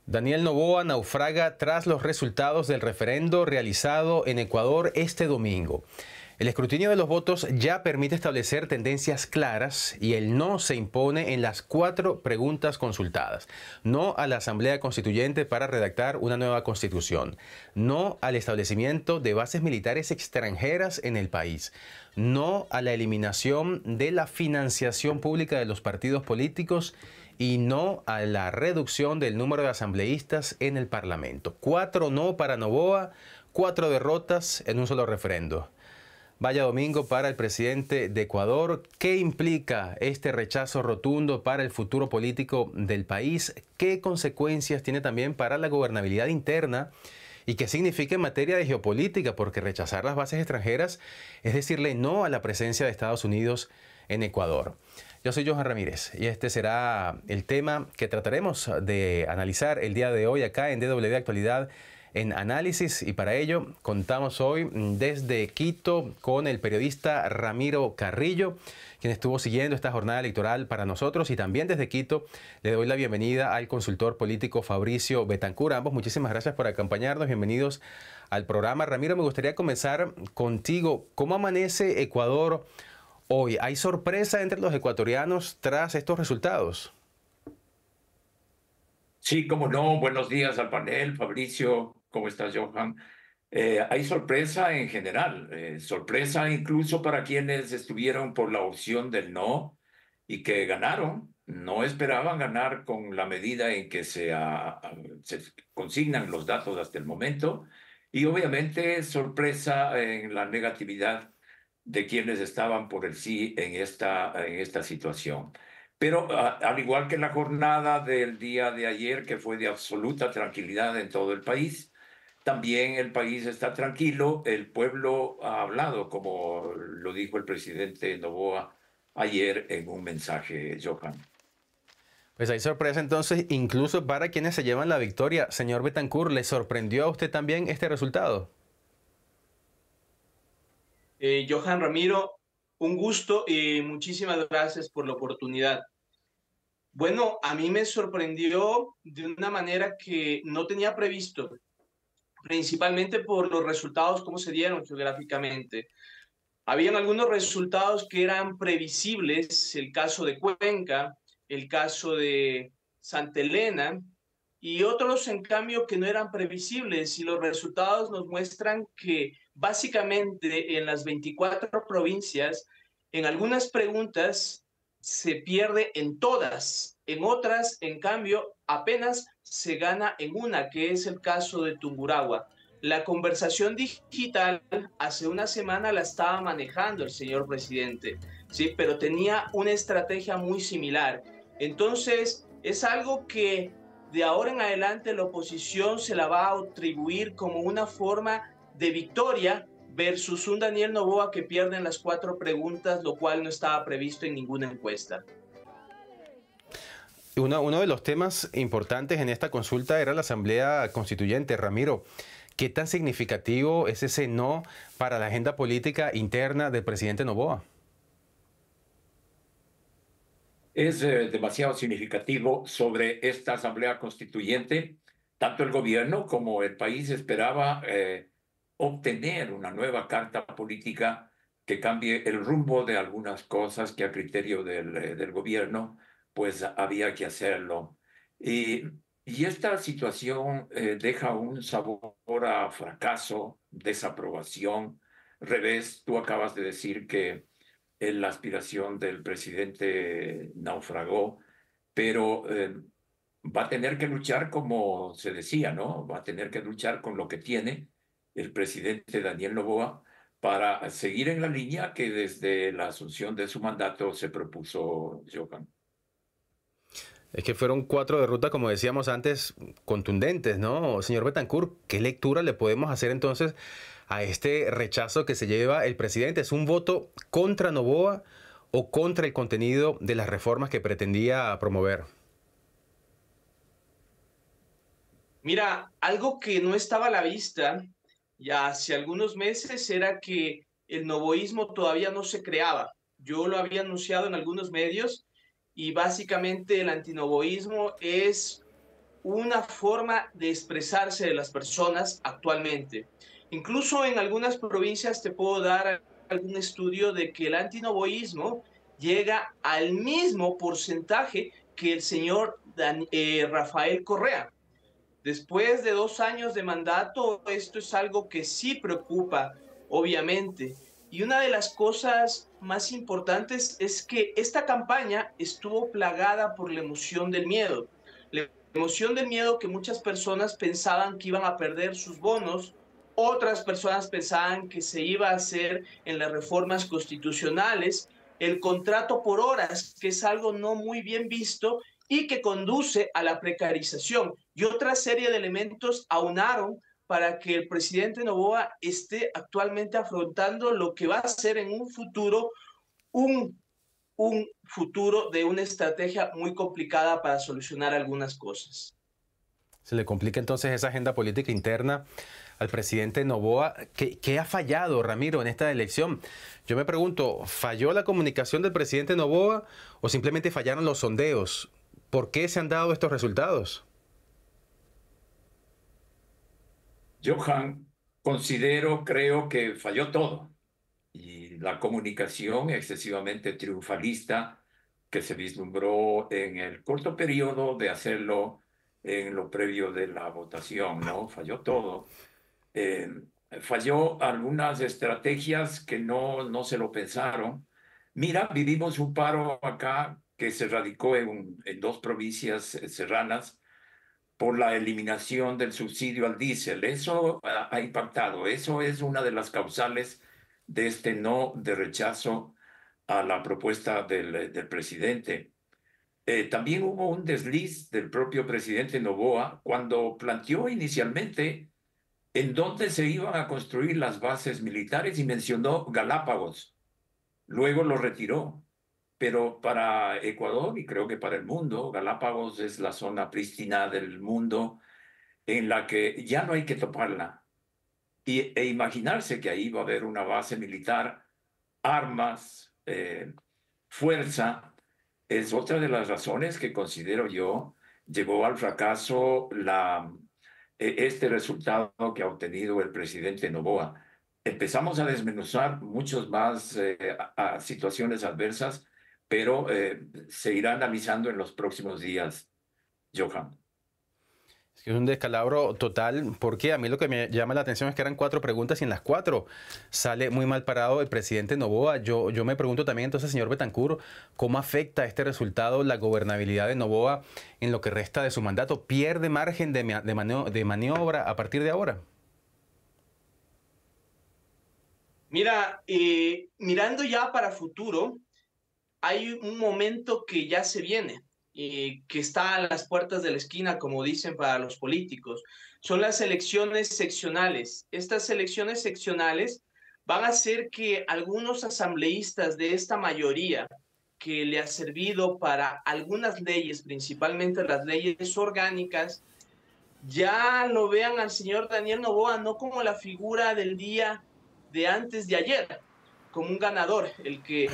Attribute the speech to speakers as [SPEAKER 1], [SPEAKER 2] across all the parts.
[SPEAKER 1] Daniel Noboa naufraga tras los resultados del referendo realizado en Ecuador este domingo. El escrutinio de los votos ya permite establecer tendencias claras y el no se impone en las 4 preguntas consultadas. No a la Asamblea Constituyente para redactar una nueva constitución. No al establecimiento de bases militares extranjeras en el país. No a la eliminación de la financiación pública de los partidos políticos y no a la reducción del número de asambleístas en el Parlamento. 4 no para Noboa, 4 derrotas en un solo referendo. Vaya domingo para el presidente de Ecuador. ¿Qué implica este rechazo rotundo para el futuro político del país? ¿Qué consecuencias tiene también para la gobernabilidad interna? ¿Y qué significa en materia de geopolítica? Porque rechazar las bases extranjeras es decirle no a la presencia de Estados Unidos en Ecuador. Yo soy Johan Ramírez y este será el tema que trataremos de analizar el día de hoy acá en DW Actualidad en Análisis, y para ello contamos hoy desde Quito con el periodista Ramiro Carrillo, quien estuvo siguiendo esta jornada electoral para nosotros, y también desde Quito le doy la bienvenida al consultor político Fabricio Betancur. Ambos, muchísimas gracias por acompañarnos. Bienvenidos al programa. Ramiro, me gustaría comenzar contigo. ¿Cómo amanece Ecuador hoy? ¿Hay sorpresa entre los ecuatorianos tras estos resultados?
[SPEAKER 2] Sí, cómo no. Buenos días al panel, Fabricio. ¿Cómo estás, Johan? Hay sorpresa en general, sorpresa incluso para quienes estuvieron por la opción del no y que ganaron. No esperaban ganar con la medida en que se consignan los datos hasta el momento. Y obviamente sorpresa en la negatividad de quienes estaban por el sí en esta situación. Pero al igual que la jornada del día de ayer, que fue de absoluta tranquilidad en todo el país, también el país está tranquilo, el pueblo ha hablado, como lo dijo el presidente Noboa ayer en un mensaje, Johan.
[SPEAKER 1] Pues hay sorpresa entonces incluso para quienes se llevan la victoria. Señor Betancur, ¿le sorprendió a usted también este resultado?
[SPEAKER 3] Johan Ramiro, un gusto y muchísimas gracias por la oportunidad. Bueno, a mí me sorprendió de una manera que no tenía previsto, principalmente por los resultados, cómo se dieron geográficamente. Habían algunos resultados que eran previsibles, el caso de Cuenca, el caso de Santa Elena, y otros, en cambio, que no eran previsibles, y los resultados nos muestran que básicamente en las 24 provincias, en algunas preguntas se pierde en todas, en otras, en cambio, apenas se gana en una, que es el caso de Tungurahua. La conversación digital hace una semana la estaba manejando el señor presidente, ¿sí? Pero tenía una estrategia muy similar. Entonces, es algo que de ahora en adelante la oposición se la va a atribuir como una forma de victoria versus un Daniel Noboa que pierde en las 4 preguntas, lo cual no estaba previsto en ninguna encuesta.
[SPEAKER 1] Uno de los temas importantes en esta consulta era la Asamblea Constituyente. Ramiro, ¿qué tan significativo es ese no para la agenda política interna del presidente Noboa?
[SPEAKER 2] Es demasiado significativo sobre esta Asamblea Constituyente. Tanto el gobierno como el país esperaba obtener una nueva carta política que cambie el rumbo de algunas cosas que a criterio del gobierno pues había que hacerlo. Y, y esta situación deja un sabor a fracaso, desaprobación, revés. Tú acabas de decir que la aspiración del presidente naufragó, pero va a tener que luchar como se decía, ¿no? Va a tener que luchar con lo que tiene el presidente Daniel Noboa para seguir en la línea que desde la asunción de su mandato se propuso Johan.
[SPEAKER 1] Es que fueron 4 derrotas, como decíamos antes, contundentes, ¿no? Señor Betancur, ¿qué lectura le podemos hacer entonces a este rechazo que se lleva el presidente? ¿Es un voto contra Noboa o contra el contenido de las reformas que pretendía promover?
[SPEAKER 3] Mira, algo que no estaba a la vista ya hace algunos meses era que el novoísmo todavía no se creaba. Yo lo había anunciado en algunos medios y básicamente el antinovoísmo es una forma de expresarse de las personas actualmente. Incluso en algunas provincias te puedo dar algún estudio de que el antinovoísmo llega al mismo porcentaje que el señor Rafael Correa. Después de 2 años de mandato, esto es algo que sí preocupa, obviamente. Y una de las cosas más importantes es que esta campaña estuvo plagada por la emoción del miedo. La emoción del miedo que muchas personas pensaban que iban a perder sus bonos, otras personas pensaban que se iba a hacer en las reformas constitucionales, el contrato por horas, que es algo no muy bien visto y que conduce a la precarización. Y otra serie de elementos aunaron para que el presidente Noboa esté actualmente afrontando lo que va a ser en un futuro un futuro de una estrategia muy complicada para solucionar algunas cosas.
[SPEAKER 1] Se le complica entonces esa agenda política interna al presidente Noboa. ¿Qué ha fallado, Ramiro, en esta elección? Yo me pregunto, ¿falló la comunicación del presidente Noboa o simplemente fallaron los sondeos? ¿Por qué se han dado estos resultados?
[SPEAKER 2] Johan, creo que falló todo. Y la comunicación excesivamente triunfalista que se vislumbró en el corto periodo de hacerlo en lo previo de la votación, ¿no? Falló todo. Eh, Falló algunas estrategias que no se lo pensaron. Mira, vivimos un paro acá que se radicó en 2 provincias serranas por la eliminación del subsidio al diésel. Eso ha impactado. Eso es una de las causales de este no de rechazo a la propuesta del presidente. También hubo un desliz del propio presidente Noboa cuando planteó inicialmente en dónde se iban a construir las bases militares y mencionó Galápagos. Luego lo retiró. Pero para Ecuador y creo que para el mundo, Galápagos es la zona prístina del mundo en la que ya no hay que toparla. E imaginarse que ahí va a haber una base militar, armas, fuerza, es otra de las razones que considero yo llevó al fracaso este resultado que ha obtenido el presidente Noboa. Empezamos a desmenuzar muchos más situaciones adversas, pero se irá analizando en los próximos días, Johan.
[SPEAKER 1] Es un descalabro total, porque a mí lo que me llama la atención es que eran 4 preguntas y en las 4 sale muy mal parado el presidente Noboa. Yo me pregunto también entonces, señor Betancur, ¿cómo afecta este resultado la gobernabilidad de Noboa en lo que resta de su mandato? ¿Pierde margen de maniobra a partir de ahora?
[SPEAKER 3] Mira, mirando ya para futuro, hay un momento que ya se viene, que está a las puertas de la esquina, como dicen para los políticos. Son las elecciones seccionales. Estas elecciones seccionales van a hacer que algunos asambleístas de esta mayoría, que le ha servido para algunas leyes, principalmente las leyes orgánicas, ya lo vean al señor Daniel Noboa no como la figura del día de antes de ayer, como un ganador, el que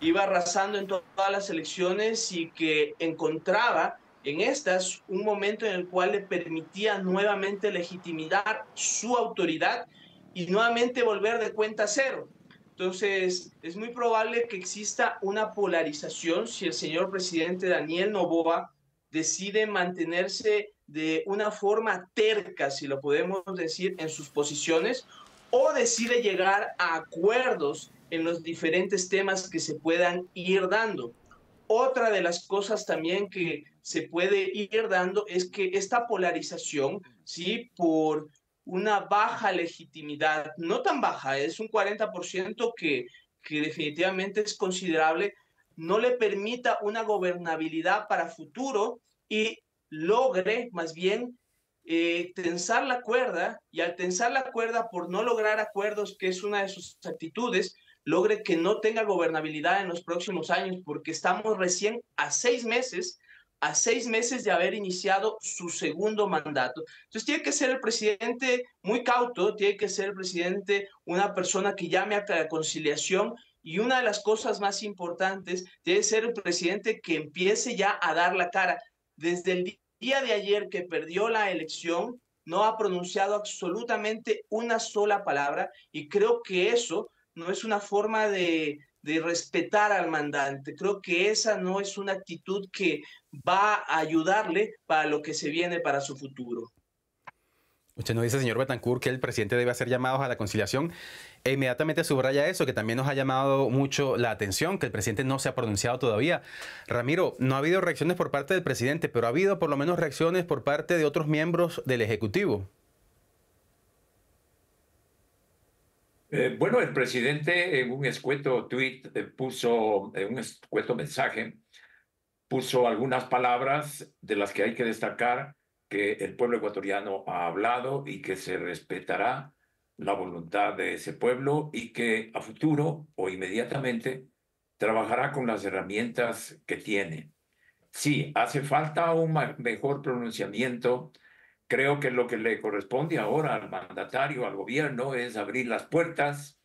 [SPEAKER 3] iba arrasando en todas las elecciones y que encontraba en estas un momento en el cual le permitía nuevamente legitimar su autoridad y nuevamente volver de cuenta cero. Entonces, es muy probable que exista una polarización si el señor presidente Daniel Noboa decide mantenerse de una forma terca, si lo podemos decir, en sus posiciones, o decide llegar a acuerdos en los diferentes temas que se puedan ir dando. Otra de las cosas también que se puede ir dando es que esta polarización, ¿sí? Por una baja legitimidad, no tan baja, es un 40% que definitivamente es considerable, no le permita una gobernabilidad para futuro y logre más bien tensar la cuerda, y al tensar la cuerda por no lograr acuerdos, que es una de sus actitudes, logre que no tenga gobernabilidad en los próximos años, porque estamos recién a 6 meses de haber iniciado su segundo mandato. Entonces tiene que ser el presidente muy cauto, tiene que ser el presidente una persona que llame a la conciliación, y una de las cosas más importantes debe ser el presidente que empiece ya a dar la cara. Desde el día de ayer que perdió la elección no ha pronunciado absolutamente una sola palabra, y creo que eso no es una forma de respetar al mandante. Creo que esa no es una actitud que va a ayudarle para lo que se viene para su futuro.
[SPEAKER 1] Usted nos dice, señor Betancur, que el presidente debe hacer llamados a la conciliación e inmediatamente subraya eso, que también nos ha llamado mucho la atención, que el presidente no se ha pronunciado todavía. Ramiro, no ha habido reacciones por parte del presidente, pero ha habido por lo menos reacciones por parte de otros miembros del Ejecutivo.
[SPEAKER 2] Bueno, el presidente en un escueto tweet puso, en un escueto mensaje, puso algunas palabras de las que hay que destacar que el pueblo ecuatoriano ha hablado y que se respetará la voluntad de ese pueblo y que a futuro o inmediatamente trabajará con las herramientas que tiene. Sí, hace falta un mejor pronunciamiento. Creo que lo que le corresponde ahora al mandatario, al gobierno, es abrir las puertas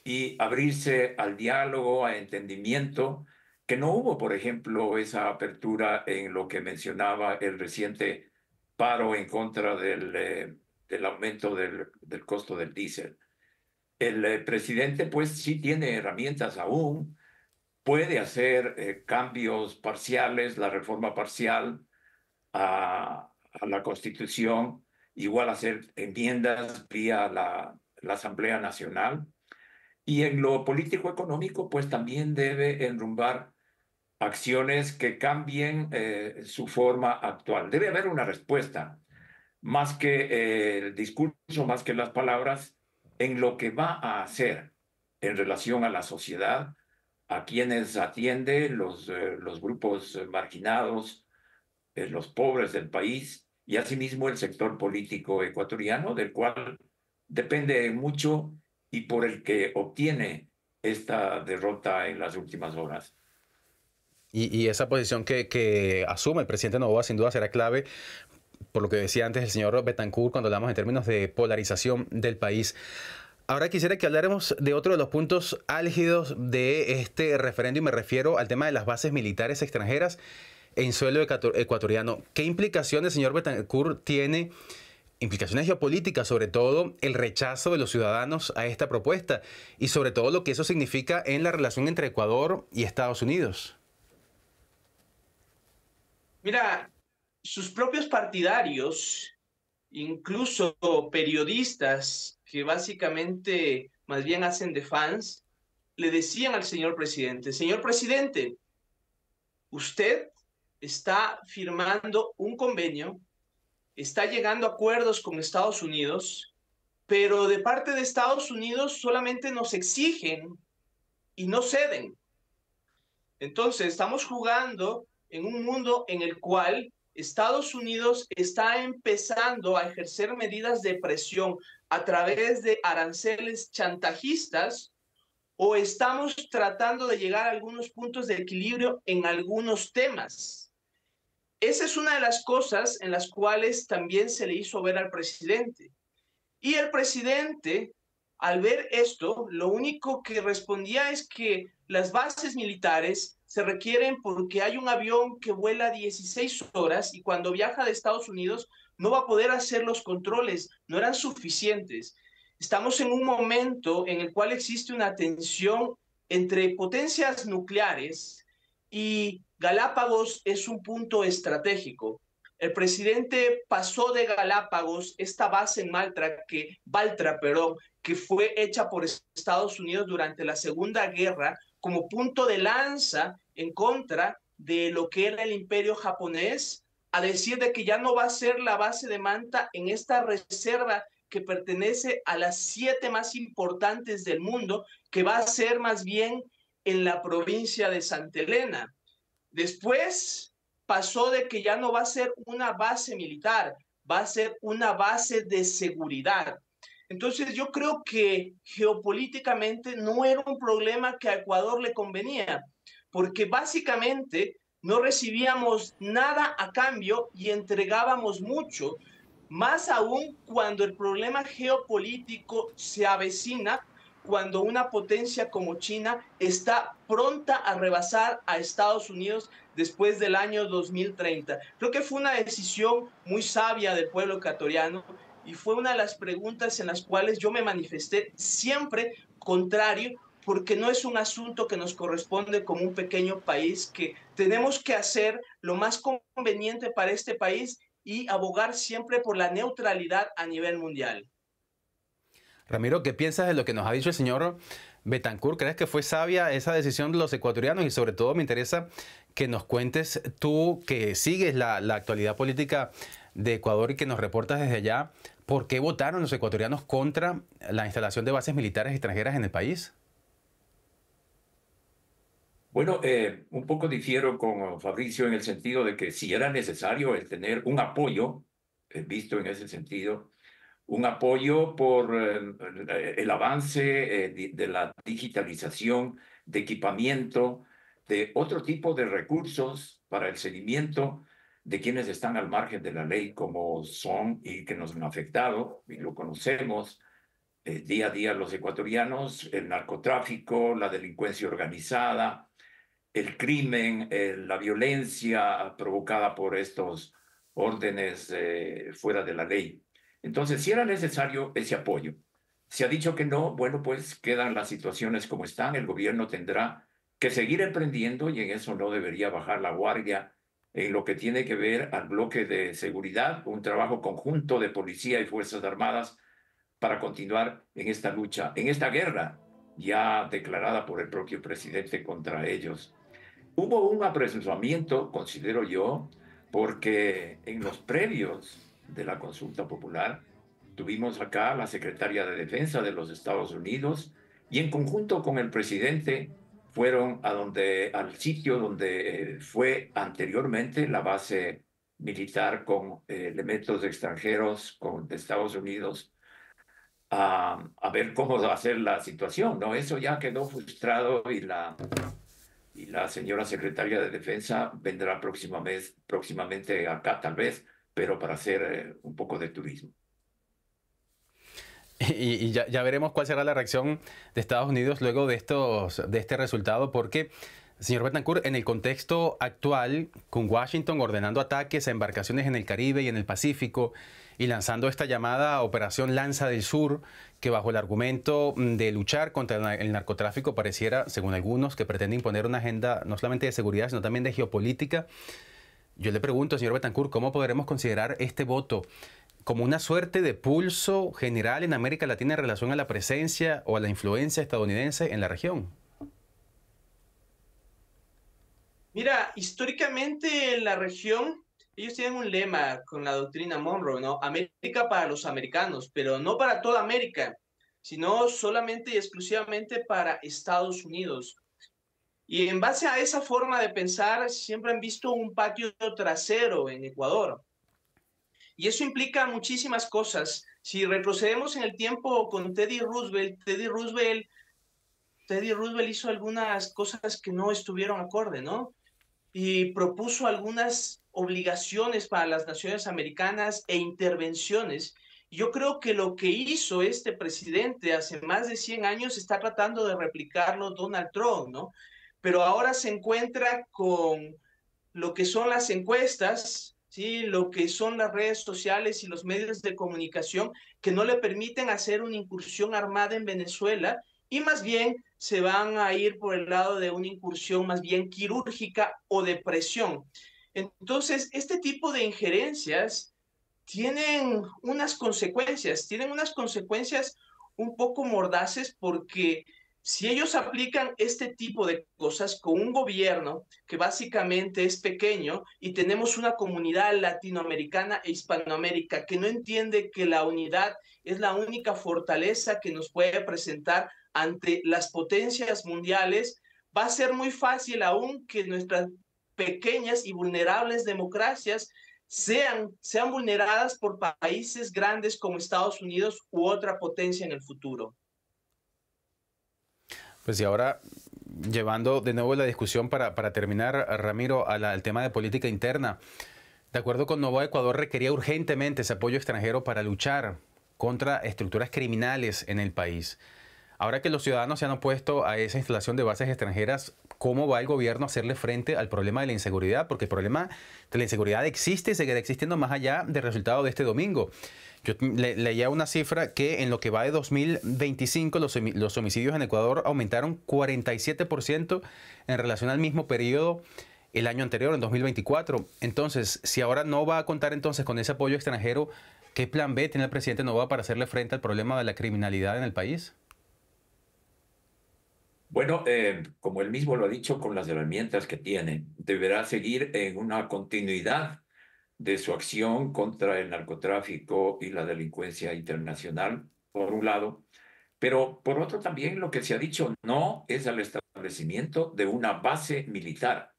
[SPEAKER 2] y abrirse al diálogo, a entendimiento, que no hubo, por ejemplo, esa apertura en lo que mencionaba el reciente paro en contra del aumento del costo del diésel. El presidente, pues, sí tiene herramientas aún, puede hacer cambios parciales, la reforma parcial a la Constitución, igual hacer enmiendas vía la Asamblea Nacional. Y en lo político-económico, pues también debe enrumbar acciones que cambien su forma actual. Debe haber una respuesta, más que el discurso, más que las palabras, en lo que va a hacer en relación a la sociedad, a quienes atiende, los grupos marginados, los pobres del país, y asimismo el sector político ecuatoriano, del cual depende mucho y por el que obtiene esta derrota en las últimas horas.
[SPEAKER 1] Y esa posición que asume el presidente Noboa sin duda será clave, por lo que decía antes el señor Betancur cuando hablamos en términos de polarización del país. Ahora quisiera que habláramos de otro de los puntos álgidos de este referendo, y me refiero al tema de las bases militares extranjeras en suelo ecuatoriano. ¿Qué implicaciones, señor Betancur, tiene? Implicaciones geopolíticas, sobre todo el rechazo de los ciudadanos a esta propuesta y sobre todo lo que eso significa en la relación entre Ecuador y Estados Unidos.
[SPEAKER 3] Mira, sus propios partidarios, incluso periodistas que básicamente más bien hacen de fans, le decían al señor presidente, usted está firmando un convenio, está llegando a acuerdos con Estados Unidos, pero de parte de Estados Unidos solamente nos exigen y no ceden. Entonces, estamos jugando en un mundo en el cual Estados Unidos está empezando a ejercer medidas de presión a través de aranceles chantajistas, o estamos tratando de llegar a algunos puntos de equilibrio en algunos temas. Esa es una de las cosas en las cuales también se le hizo ver al presidente. Y el presidente, al ver esto, lo único que respondía es que las bases militares se requieren porque hay un avión que vuela 16 horas y cuando viaja de Estados Unidos no va a poder hacer los controles, no eran suficientes. Estamos en un momento en el cual existe una tensión entre potencias nucleares y Galápagos es un punto estratégico. El presidente pasó de Galápagos, esta base en Baltra, que fue hecha por Estados Unidos durante la Segunda Guerra, como punto de lanza en contra de lo que era el imperio japonés, a decir de que ya no va a ser la base de Manta en esta reserva que pertenece a las 7 más importantes del mundo, que va a ser más bien en la provincia de Santa Elena. Después pasó de que ya no va a ser una base militar, va a ser una base de seguridad. Entonces yo creo que geopolíticamente no era un problema que a Ecuador le convenía, porque básicamente no recibíamos nada a cambio y entregábamos mucho, más aún cuando el problema geopolítico se avecina, cuando una potencia como China está pronta a rebasar a Estados Unidos después del año 2030. Creo que fue una decisión muy sabia del pueblo ecuatoriano y fue una de las preguntas en las cuales yo me manifesté siempre contrario, porque no es un asunto que nos corresponde como un pequeño país, que tenemos que hacer lo más conveniente para este país y abogar siempre por la neutralidad a nivel mundial.
[SPEAKER 1] Ramiro, ¿qué piensas de lo que nos ha dicho el señor Betancur? ¿Crees que fue sabia esa decisión de los ecuatorianos? Y sobre todo me interesa que nos cuentes tú, que sigues la actualidad política de Ecuador y que nos reportas desde allá, ¿por qué votaron los ecuatorianos contra la instalación de bases militares extranjeras en el país?
[SPEAKER 2] Bueno, un poco difiero con Fabricio en el sentido de que si era necesario el tener un apoyo, visto en ese sentido, un apoyo por el avance de la digitalización, de equipamiento, de otro tipo de recursos para el seguimiento de quienes están al margen de la ley, como son y que nos han afectado, y lo conocemos día a día los ecuatorianos, el narcotráfico, la delincuencia organizada, el crimen, la violencia provocada por estos órdenes fuera de la ley. Entonces, si era necesario ese apoyo. Se ha dicho que no, bueno, pues quedan las situaciones como están. El gobierno tendrá que seguir emprendiendo y en eso no debería bajar la guardia en lo que tiene que ver al bloque de seguridad, un trabajo conjunto de policía y Fuerzas Armadas para continuar en esta lucha, en esta guerra ya declarada por el propio presidente contra ellos. Hubo un apresuramiento, considero yo, porque en los previos de la consulta popular tuvimos acá a la secretaria de Defensa de los Estados Unidos y en conjunto con el presidente fueron al sitio donde fue anteriormente la base militar con elementos extranjeros de Estados Unidos a ver cómo va a ser la situación, ¿no? Eso ya quedó frustrado y la señora secretaria de Defensa vendrá próximamente acá tal vez, pero para hacer un poco de turismo.
[SPEAKER 1] Y ya veremos cuál será la reacción de Estados Unidos luego de este resultado, porque, señor Betancur, en el contexto actual, con Washington ordenando ataques a embarcaciones en el Caribe y en el Pacífico y lanzando esta llamada Operación Lanza del Sur, que bajo el argumento de luchar contra el narcotráfico pareciera, según algunos, que pretende imponer una agenda no solamente de seguridad, sino también de geopolítica. Yo le pregunto, señor Betancur, ¿cómo podremos considerar este voto como una suerte de pulso general en América Latina en relación a la presencia o a la influencia estadounidense en la región?
[SPEAKER 3] Mira, históricamente en la región, ellos tienen un lema con la doctrina Monroe, ¿no? América para los americanos, pero no para toda América, sino solamente y exclusivamente para Estados Unidos. Y en base a esa forma de pensar, siempre han visto un patio trasero en Ecuador. Y eso implica muchísimas cosas. Si retrocedemos en el tiempo con Teddy Roosevelt hizo algunas cosas que no estuvieron acorde, ¿no? Y propuso algunas obligaciones para las naciones americanas e intervenciones. Yo creo que lo que hizo este presidente hace más de 100 años está tratando de replicarlo Donald Trump, ¿no? Pero ahora se encuentra con lo que son las encuestas, ¿sí? Lo que son las redes sociales y los medios de comunicación que no le permiten hacer una incursión armada en Venezuela y más bien se van a ir por el lado de una incursión más bien quirúrgica o de presión. Entonces, este tipo de injerencias tienen unas consecuencias un poco mordaces porque si ellos aplican este tipo de cosas con un gobierno que básicamente es pequeño y tenemos una comunidad latinoamericana e hispanoamérica que no entiende que la unidad es la única fortaleza que nos puede presentar ante las potencias mundiales, va a ser muy fácil aún que nuestras pequeñas y vulnerables democracias sean vulneradas por países grandes como Estados Unidos u otra potencia en el futuro.
[SPEAKER 1] Pues y ahora, llevando de nuevo la discusión para terminar, Ramiro, al tema de política interna. De acuerdo con Novoa, Ecuador requería urgentemente ese apoyo extranjero para luchar contra estructuras criminales en el país. Ahora que los ciudadanos se han opuesto a esa instalación de bases extranjeras, cómo va el gobierno a hacerle frente al problema de la inseguridad, porque el problema de la inseguridad existe y seguirá existiendo más allá del resultado de este domingo. Yo leía una cifra que en lo que va de 2025 los homicidios en Ecuador aumentaron 47% en relación al mismo periodo el año anterior, en 2024. Entonces, si ahora no va a contar entonces con ese apoyo extranjero, ¿qué plan B tiene el presidente Noboa para hacerle frente al problema de la criminalidad en el país?
[SPEAKER 2] Bueno, como él mismo lo ha dicho, con las herramientas que tiene, deberá seguir en una continuidad de su acción contra el narcotráfico y la delincuencia internacional, por un lado, pero por otro también lo que se ha dicho no es el establecimiento de una base militar.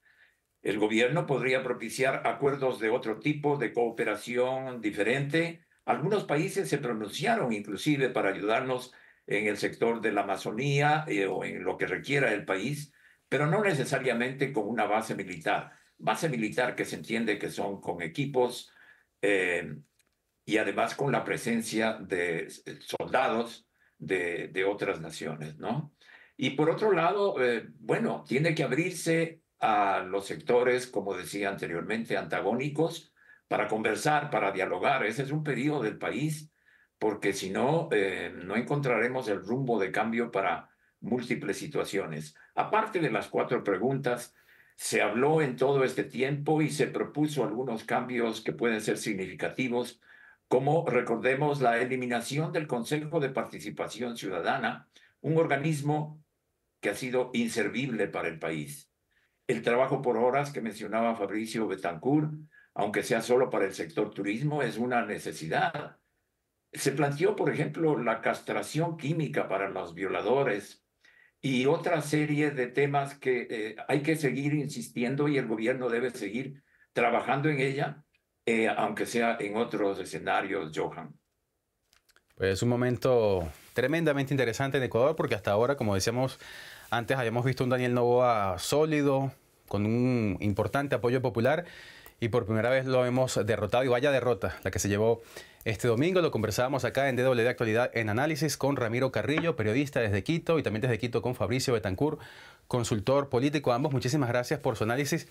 [SPEAKER 2] El gobierno podría propiciar acuerdos de otro tipo, de cooperación diferente. Algunos países se pronunciaron inclusive para ayudarnos en el sector de la Amazonía o en lo que requiera el país, pero no necesariamente con una base militar. Base militar que se entiende que son con equipos y además con la presencia de soldados de otras naciones, ¿no? Y por otro lado, bueno, tiene que abrirse a los sectores, como decía anteriormente, antagónicos, para conversar, para dialogar. Ese es un pedido del país, porque si no, no encontraremos el rumbo de cambio para múltiples situaciones. Aparte de las 4 preguntas, se habló en todo este tiempo y se propuso algunos cambios que pueden ser significativos, como recordemos la eliminación del Consejo de Participación Ciudadana, un organismo que ha sido inservible para el país. El trabajo por horas que mencionaba Fabricio Betancourt, aunque sea solo para el sector turismo, es una necesidad. Se planteó, por ejemplo, la castración química para los violadores y otra serie de temas que hay que seguir insistiendo y el gobierno debe seguir trabajando en ella, aunque sea en otros escenarios, Johan.
[SPEAKER 1] Pues es un momento tremendamente interesante en Ecuador porque hasta ahora, como decíamos antes, habíamos visto un Daniel Noboa sólido, con un importante apoyo popular y por primera vez lo hemos derrotado y vaya derrota la que se llevó este domingo. Lo conversábamos acá en DW Actualidad en Análisis con Ramiro Carrillo, periodista desde Quito, y también desde Quito con Fabricio Betancourt, consultor político. Ambos, muchísimas gracias por su análisis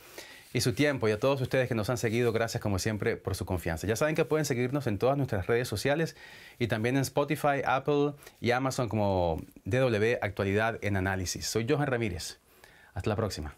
[SPEAKER 1] y su tiempo, y a todos ustedes que nos han seguido, gracias como siempre por su confianza. Ya saben que pueden seguirnos en todas nuestras redes sociales y también en Spotify, Apple y Amazon como DW Actualidad en Análisis. Soy Johan Ramírez. Hasta la próxima.